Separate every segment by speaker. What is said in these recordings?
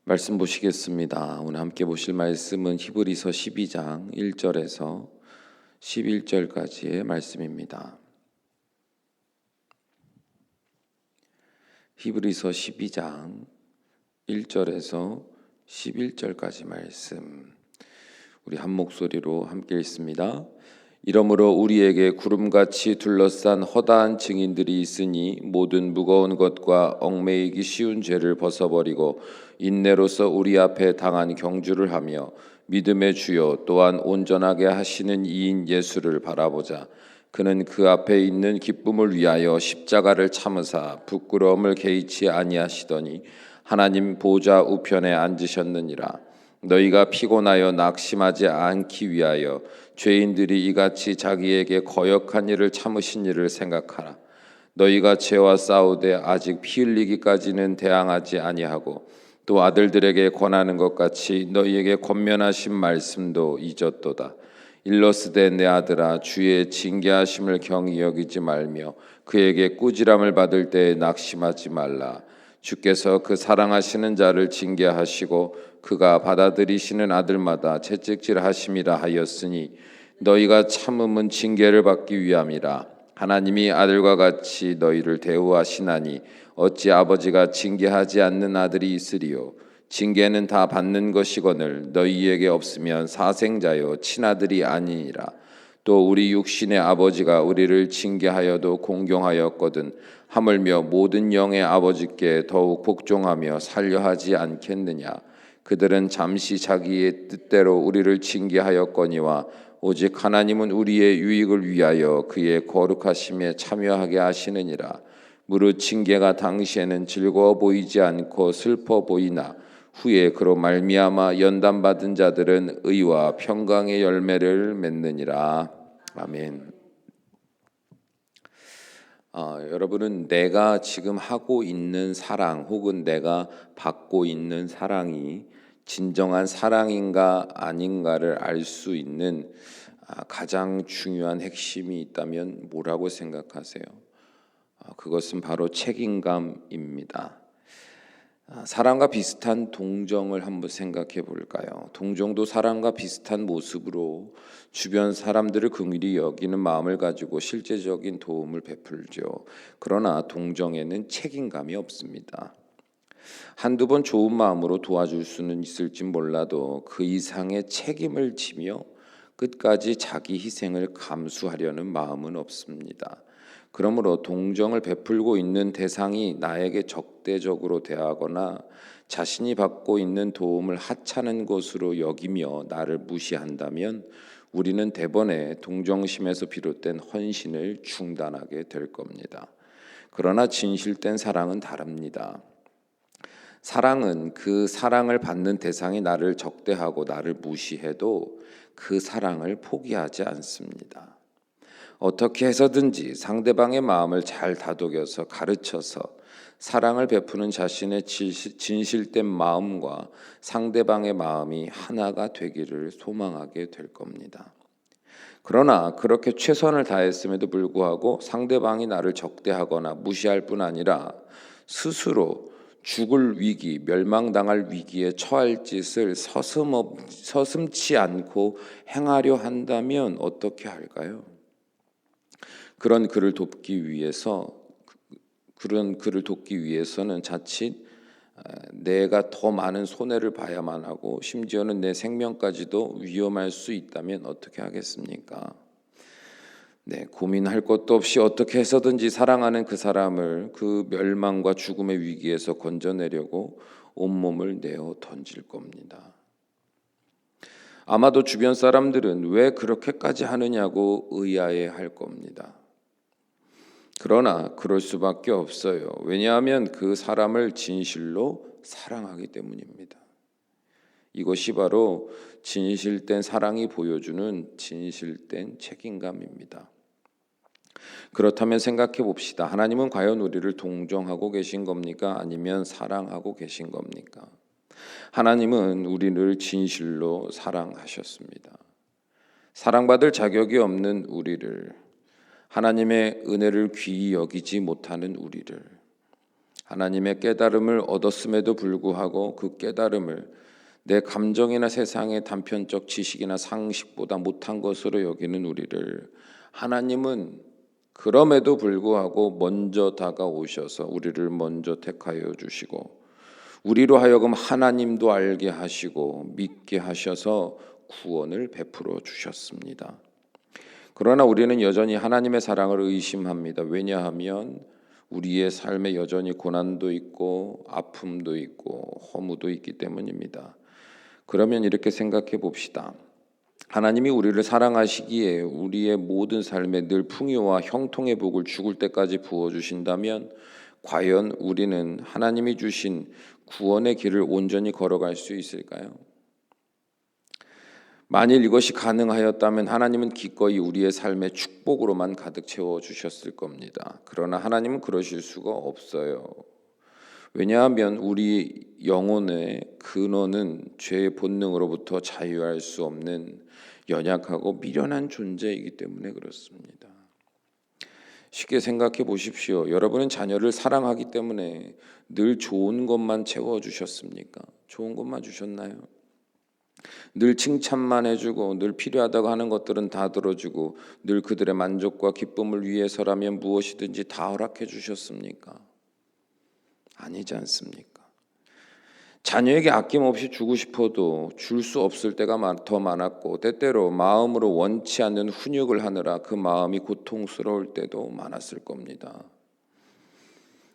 Speaker 1: 말씀 보시겠습니다. 오늘 함께 보실 말씀은 히브리서 12장 1절에서 11절까지의 말씀입니다. 히브리서 12장 1절에서 11절까지 말씀, 우리 한 목소리로 함께 읽습니다. 이러므로 우리에게 구름같이 둘러싼 허다한 증인들이 있으니 모든 무거운 것과 얽매이기 쉬운 죄를 벗어버리고 인내로서 우리 앞에 당한 경주를 하며 믿음의 주요 또한 온전하게 하시는 이인 예수를 바라보자. 그는 그 앞에 있는 기쁨을 위하여 십자가를 참으사 부끄러움을 개의치 아니하시더니 하나님 보좌 우편에 앉으셨느니라. 너희가 피곤하여 낙심하지 않기 위하여 죄인들이 이같이 자기에게 거역한 일을 참으신 일을 생각하라. 너희가 죄와 싸우되 아직 피 흘리기까지는 대항하지 아니하고 또 아들들에게 권하는 것 같이 너희에게 권면하신 말씀도 잊었도다. 일러스되 내 아들아, 주의 징계하심을 경히 여기지 말며 그에게 꾸지람을 받을 때에 낙심하지 말라. 주께서 그 사랑하시는 자를 징계하시고 그가 받아들이시는 아들마다 채찍질하심이라 하였으니 너희가 참음은 징계를 받기 위함이라. 하나님이 아들과 같이 너희를 대우하시나니 어찌 아버지가 징계하지 않는 아들이 있으리요. 징계는 다 받는 것이거늘 너희에게 없으면 사생자요 친아들이 아니니라. 또 우리 육신의 아버지가 우리를 징계하여도 공경하였거든 하물며 모든 영의 아버지께 더욱 복종하며 살려하지 않겠느냐. 그들은 잠시 자기의 뜻대로 우리를 징계하였거니와 오직 하나님은 우리의 유익을 위하여 그의 거룩하심에 참여하게 하시느니라. 무릇 징계가 당시에는 즐거워 보이지 않고 슬퍼 보이나 후에 그로 말미암아 연단받은 자들은 의와 평강의 열매를 맺느니라. 아멘. 여러분은 내가 지금 하고 있는 사랑 혹은 내가 받고 있는 사랑이 진정한 사랑인가 아닌가를 알 수 있는 가장 중요한 핵심이 있다면 뭐라고 생각하세요? 그것은 바로 책임감입니다. 사랑과 비슷한 동정을 한번 생각해 볼까요? 동정도 사랑과 비슷한 모습으로 주변 사람들을 긍휼히 여기는 마음을 가지고 실제적인 도움을 베풀죠. 그러나 동정에는 책임감이 없습니다. 한두 번 좋은 마음으로 도와줄 수는 있을지 몰라도 그 이상의 책임을 지며 끝까지 자기 희생을 감수하려는 마음은 없습니다. 그러므로 동정을 베풀고 있는 대상이 나에게 적대적으로 대하거나 자신이 받고 있는 도움을 하찮은 것으로 여기며 나를 무시한다면 우리는 대번에 동정심에서 비롯된 헌신을 중단하게 될 겁니다. 그러나 진실된 사랑은 다릅니다. 사랑은 그 사랑을 받는 대상이 나를 적대하고 나를 무시해도 그 사랑을 포기하지 않습니다. 어떻게 해서든지 상대방의 마음을 잘 다독여서 가르쳐서 사랑을 베푸는 자신의 진실된 마음과 상대방의 마음이 하나가 되기를 소망하게 될 겁니다. 그러나 그렇게 최선을 다했음에도 불구하고 상대방이 나를 적대하거나 무시할 뿐 아니라 스스로 죽을 위기, 멸망당할 위기에 처할 짓을 서슴지 않고 행하려 한다면 어떻게 할까요? 그런 그를 돕기 위해서는 자칫 내가 더 많은 손해를 봐야만 하고 심지어는 내 생명까지도 위험할 수 있다면 어떻게 하겠습니까? 고민할 것도 없이 어떻게 해서든지 사랑하는 그 사람을 그 멸망과 죽음의 위기에서 건져내려고 온몸을 내어 던질 겁니다. 아마도 주변 사람들은 왜 그렇게까지 하느냐고 의아해할 겁니다. 그러나 그럴 수밖에 없어요. 왜냐하면 그 사람을 진실로 사랑하기 때문입니다. 이것이 바로 진실된 사랑이 보여주는 진실된 책임감입니다. 그렇다면 생각해 봅시다. 하나님은 과연 우리를 동정하고 계신 겁니까? 아니면 사랑하고 계신 겁니까? 하나님은 우리를 진실로 사랑하셨습니다. 사랑받을 자격이 없는 우리를, 하나님의 은혜를 귀히 여기지 못하는 우리를, 하나님의 깨달음을 얻었음에도 불구하고 그 깨달음을 내 감정이나 세상의 단편적 지식이나 상식보다 못한 것으로 여기는 우리를 하나님은 그럼에도 불구하고 먼저 다가오셔서 우리를 먼저 택하여 주시고 우리로 하여금 하나님도 알게 하시고 믿게 하셔서 구원을 베풀어 주셨습니다. 그러나 우리는 여전히 하나님의 사랑을 의심합니다. 왜냐하면 우리의 삶에 여전히 고난도 있고 아픔도 있고 허무도 있기 때문입니다. 그러면 이렇게 생각해 봅시다. 하나님이 우리를 사랑하시기에 우리의 모든 삶에 늘 풍요와 형통의 복을 죽을 때까지 부어주신다면 과연 우리는 하나님이 주신 구원의 길을 온전히 걸어갈 수 있을까요? 만일 이것이 가능하였다면 하나님은 기꺼이 우리의 삶에 축복으로만 가득 채워주셨을 겁니다. 그러나 하나님은 그러실 수가 없어요. 왜냐하면 우리 영혼의 근원은 죄의 본능으로부터 자유할 수 없는 연약하고 미련한 존재이기 때문에 그렇습니다. 쉽게 생각해 보십시오. 여러분은 자녀를 사랑하기 때문에 늘 좋은 것만 채워주셨습니까? 좋은 것만 주셨나요? 늘 칭찬만 해주고 늘 필요하다고 하는 것들은 다 들어주고 늘 그들의 만족과 기쁨을 위해서라면 무엇이든지 다 허락해 주셨습니까? 아니지 않습니까? 자녀에게 아낌없이 주고 싶어도 줄 수 없을 때가 더 많았고 때때로 마음으로 원치 않는 훈육을 하느라 그 마음이 고통스러울 때도 많았을 겁니다.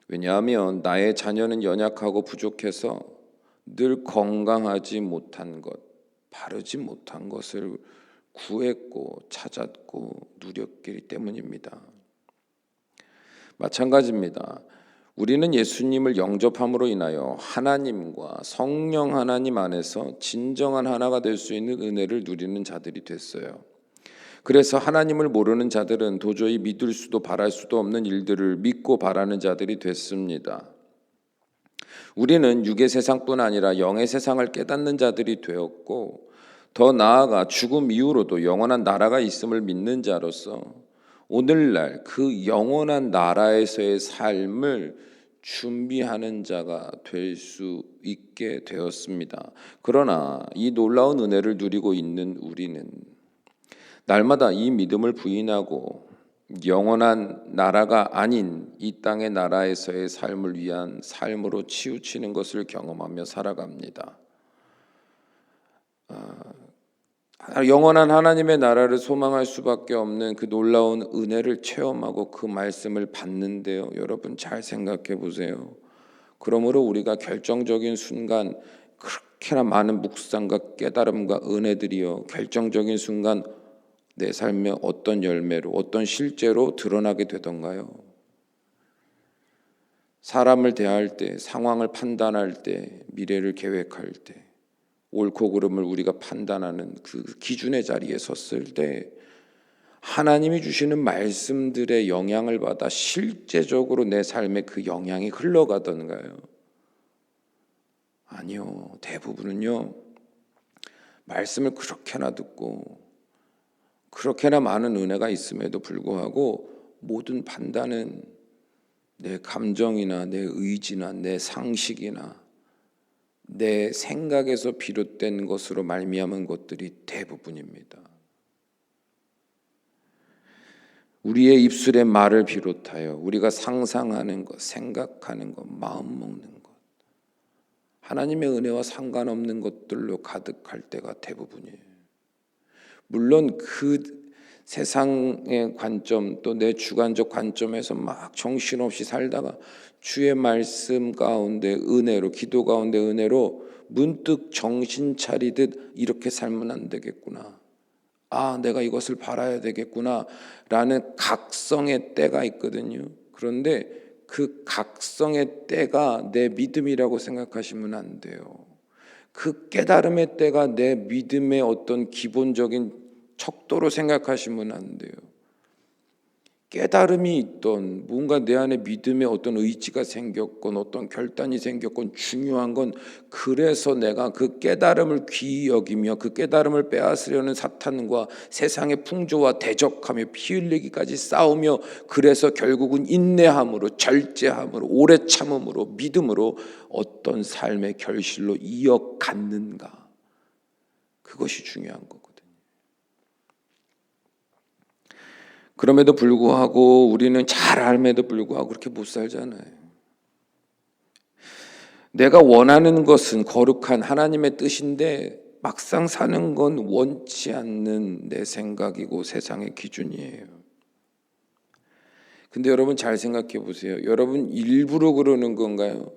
Speaker 1: 왜냐하면 나의 자녀는 연약하고 부족해서 늘 건강하지 못한 것, 바르지 못한 것을 구했고 찾았고 누렸기 때문입니다. 마찬가지입니다. 우리는 예수님을 영접함으로 인하여 하나님과 성령 하나님 안에서 진정한 하나가 될 수 있는 은혜를 누리는 자들이 됐어요. 그래서 하나님을 모르는 자들은 도저히 믿을 수도 바랄 수도 없는 일들을 믿고 바라는 자들이 됐습니다. 우리는 육의 세상뿐 아니라 영의 세상을 깨닫는 자들이 되었고 더 나아가 죽음 이후로도 영원한 나라가 있음을 믿는 자로서 오늘날 그 영원한 나라에서의 삶을 준비하는 자가 될 수 있게 되었습니다. 그러나 이 놀라운 은혜를 누리고 있는 우리는 날마다 이 믿음을 부인하고 영원한 나라가 아닌 이 땅의 나라에서의 삶을 위한 삶으로 치우치는 것을 경험하며 살아갑니다. 영원한 하나님의 나라를 소망할 수밖에 없는 그 놀라운 은혜를 체험하고 그 말씀을 받는데요. 여러분 잘 생각해 보세요. 그러므로 우리가 결정적인 순간 그렇게나 많은 묵상과 깨달음과 은혜들이요. 결정적인 순간 내 삶에 어떤 열매로 어떤 실제로 드러나게 되던가요? 사람을 대할 때, 상황을 판단할 때, 미래를 계획할 때 옳고 그름을 우리가 판단하는 그 기준의 자리에 섰을 때 하나님이 주시는 말씀들의 영향을 받아 실제적으로 내 삶에 그 영향이 흘러가던가요? 아니요. 대부분은요. 말씀을 그렇게나 듣고 그렇게나 많은 은혜가 있음에도 불구하고 모든 판단은 내 감정이나 내 의지나 내 상식이나 내 생각에서 비롯된 것으로 말미암은 것들이 대부분입니다. 우리의 입술의 말을 비롯하여 우리가 상상하는 것, 생각하는 것, 마음 먹는 것 하나님의 은혜와 상관없는 것들로 가득할 때가 대부분이에요. 물론 그 세상의 관점 또 내 주관적 관점에서 막 정신없이 살다가 주의 말씀 가운데 은혜로 기도 가운데 은혜로 문득 정신 차리듯 이렇게 살면 안 되겠구나. 아, 내가 이것을 바라야 되겠구나 라는 각성의 때가 있거든요. 그런데 그 각성의 때가 내 믿음이라고 생각하시면 안 돼요. 그 깨달음의 때가 내 믿음의 어떤 기본적인 척도로 생각하시면 안 돼요. 깨달음이 있던, 뭔가 내 안에 믿음의 어떤 의지가 생겼건 어떤 결단이 생겼건, 중요한 건 그래서 내가 그 깨달음을 귀히 여기며 그 깨달음을 빼앗으려는 사탄과 세상의 풍조와 대적하며 피 흘리기까지 싸우며, 그래서 결국은 인내함으로, 절제함으로, 오래 참음으로, 믿음으로 어떤 삶의 결실로 이어갔는가, 그것이 중요한 거거든요. 그럼에도 불구하고 우리는 잘 알면도 불구하고 그렇게 못 살잖아요. 내가 원하는 것은 거룩한 하나님의 뜻인데 막상 사는 건 원치 않는 내 생각이고 세상의 기준이에요. 근데 여러분 잘 생각해 보세요. 여러분 일부러 그러는 건가요?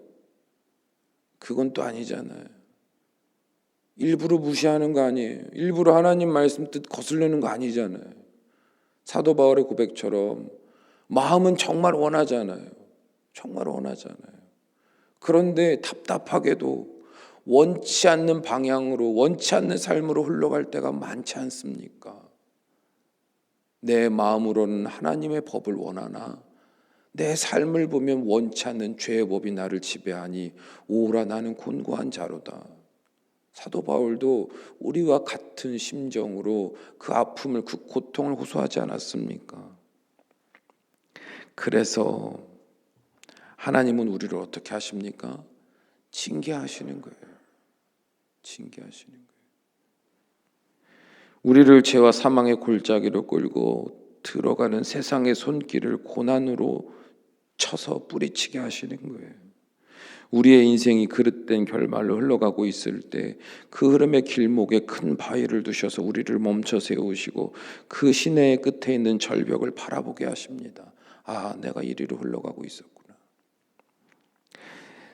Speaker 1: 그건 또 아니잖아요. 일부러 무시하는 거 아니에요. 일부러 하나님 말씀 뜻 거슬리는 거 아니잖아요. 사도 바울의 고백처럼 마음은 정말 원하잖아요. 정말 원하잖아요. 그런데 답답하게도 원치 않는 방향으로, 원치 않는 삶으로 흘러갈 때가 많지 않습니까? 내 마음으로는 하나님의 법을 원하나 내 삶을 보면 원치 않는 죄의 법이 나를 지배하니 오라 나는 곤고한 자로다. 사도 바울도 우리와 같은 심정으로 그 아픔을, 그 고통을 호소하지 않았습니까? 그래서 하나님은 우리를 어떻게 하십니까? 징계하시는 거예요. 징계하시는 거예요. 우리를 죄와 사망의 골짜기로 끌고 들어가는 세상의 손길을 고난으로 쳐서 뿌리치게 하시는 거예요. 우리의 인생이 그릇된 결말로 흘러가고 있을 때 그 흐름의 길목에 큰 바위를 두셔서 우리를 멈춰 세우시고 그 시내의 끝에 있는 절벽을 바라보게 하십니다. 아, 내가 이리로 흘러가고 있었구나.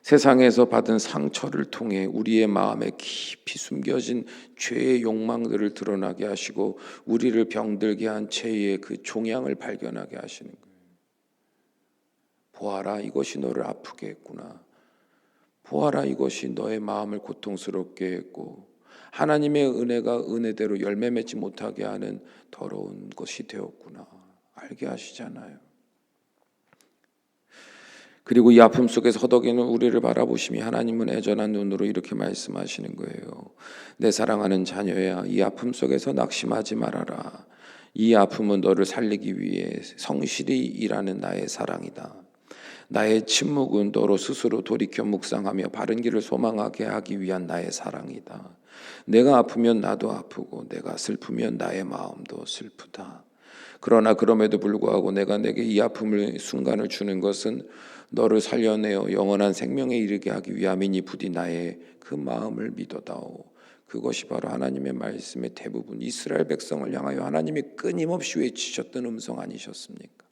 Speaker 1: 세상에서 받은 상처를 통해 우리의 마음에 깊이 숨겨진 죄의 욕망들을 드러나게 하시고 우리를 병들게 한 죄의 그 종양을 발견하게 하시는 거예요. 보아라, 이것이 너를 아프게 했구나. 보아라, 이것이 너의 마음을 고통스럽게 했고 하나님의 은혜가 은혜대로 열매 맺지 못하게 하는 더러운 것이 되었구나. 알게 하시잖아요. 그리고 이 아픔 속에서 허덕이는 우리를 바라보시며 하나님은 애절한 눈으로 이렇게 말씀하시는 거예요. 내 사랑하는 자녀야, 이 아픔 속에서 낙심하지 말아라. 이 아픔은 너를 살리기 위해 성실히 일하는 나의 사랑이다. 나의 침묵은 너로 스스로 돌이켜 묵상하며 바른 길을 소망하게 하기 위한 나의 사랑이다. 내가 아프면 나도 아프고 내가 슬프면 나의 마음도 슬프다. 그러나 그럼에도 불구하고 내가 내게 이 아픔을 순간을 주는 것은 너를 살려내어 영원한 생명에 이르게 하기 위함이니 부디 나의 그 마음을 믿어다오. 그것이 바로 하나님의 말씀의 대부분, 이스라엘 백성을 향하여 하나님이 끊임없이 외치셨던 음성 아니셨습니까?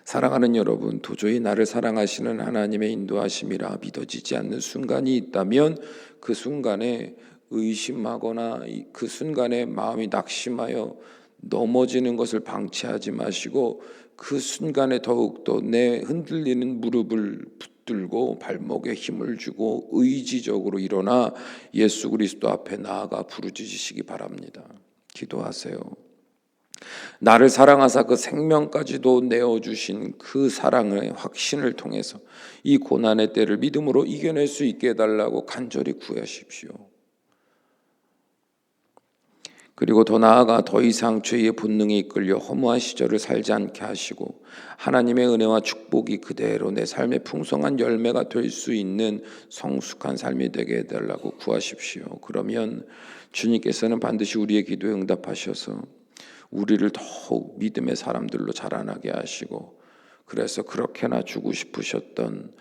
Speaker 1: 사랑하는 여러분, 도저히 나를 사랑하시는 하나님의 인도하심이라 믿어지지 않는 순간이 있다면 그 순간에 의심하거나 그 순간에 마음이 낙심하여 넘어지는 것을 방치하지 마시고 그 순간에 더욱더 내 흔들리는 무릎을 붙들고 발목에 힘을 주고 의지적으로 일어나 예수 그리스도 앞에 나아가 부르짖으시기 바랍니다. 기도하세요. 나를 사랑하사 그 생명까지도 내어주신 그 사랑의 확신을 통해서 이 고난의 때를 믿음으로 이겨낼 수 있게 해달라고 간절히 구하십시오. 그리고 더 나아가 더 이상 죄의 본능에 이끌려 허무한 시절을 살지 않게 하시고 하나님의 은혜와 축복이 그대로 내 삶의 풍성한 열매가 될 수 있는 성숙한 삶이 되게 해달라고 구하십시오. 그러면 주님께서는 반드시 우리의 기도에 응답하셔서 우리를 더욱 믿음의 사람들로 자라나게 하시고, 그래서 그렇게나 주고 싶으셨던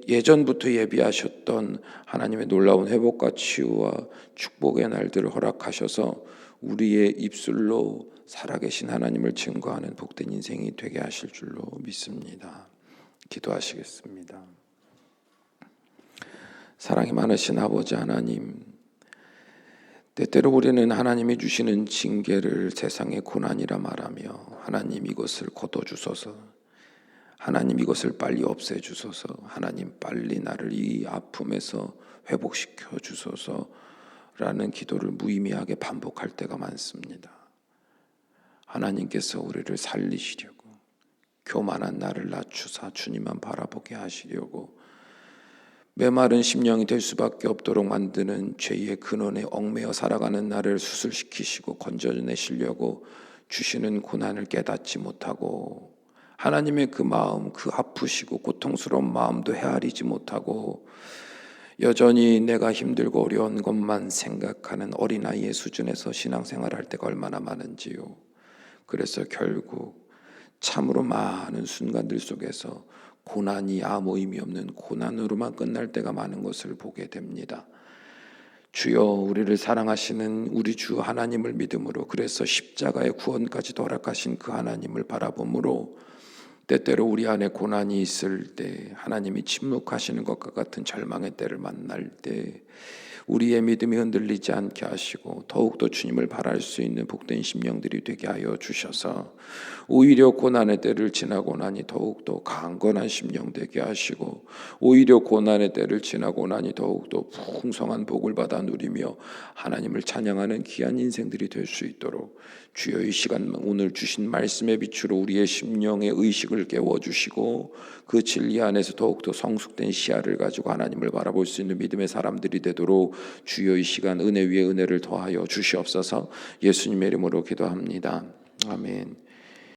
Speaker 1: 예전부터 예비하셨던 하나님의 놀라운 회복과 치유와 축복의 날들을 허락하셔서 우리의 입술로 살아계신 하나님을 증거하는 복된 인생이 되게 하실 줄로 믿습니다. 기도하시겠습니다. 사랑이 많으신 아버지 하나님, 때때로 우리는 하나님이 주시는 징계를 세상의 고난이라 말하며 하나님 이것을 거둬주소서, 하나님 이것을 빨리 없애주소서, 하나님 빨리 나를 이 아픔에서 회복시켜 주소서라는 기도를 무의미하게 반복할 때가 많습니다. 하나님께서 우리를 살리시려고, 교만한 나를 낮추사 주님만 바라보게 하시려고, 메마른 심령이 될 수밖에 없도록 만드는 죄의 근원에 얽매여 살아가는 나를 수술시키시고 건져내시려고 주시는 고난을 깨닫지 못하고, 하나님의 그 마음, 그 아프시고 고통스러운 마음도 헤아리지 못하고, 여전히 내가 힘들고 어려운 것만 생각하는 어린아이의 수준에서 신앙생활할 때가 얼마나 많은지요. 그래서 결국 참으로 많은 순간들 속에서 고난이 아무 의미 없는 고난으로만 끝날 때가 많은 것을 보게 됩니다. 주여, 우리를 사랑하시는 우리 주 하나님을 믿음으로, 그래서 십자가의 구원까지 허락하신 그 하나님을 바라봄으로, 때때로 우리 안에 고난이 있을 때, 하나님이 침묵하시는 것과 같은 절망의 때를 만날 때 우리의 믿음이 흔들리지 않게 하시고 더욱더 주님을 바랄 수 있는 복된 심령들이 되게 하여 주셔서, 오히려 고난의 때를 지나고 나니 더욱더 강건한 심령 되게 하시고, 오히려 고난의 때를 지나고 나니 더욱더 풍성한 복을 받아 누리며 하나님을 찬양하는 귀한 인생들이 될 수 있도록 주여 이 시간 오늘 주신 말씀의 빛으로 우리의 심령의 의식을 깨워주시고, 그 진리 안에서 더욱더 성숙된 시야를 가지고 하나님을 바라볼 수 있는 믿음의 사람들이 되도록 주여 이 시간 은혜 위에 은혜를 더하여 주시옵소서. 예수님의 이름으로 기도합니다. 아멘.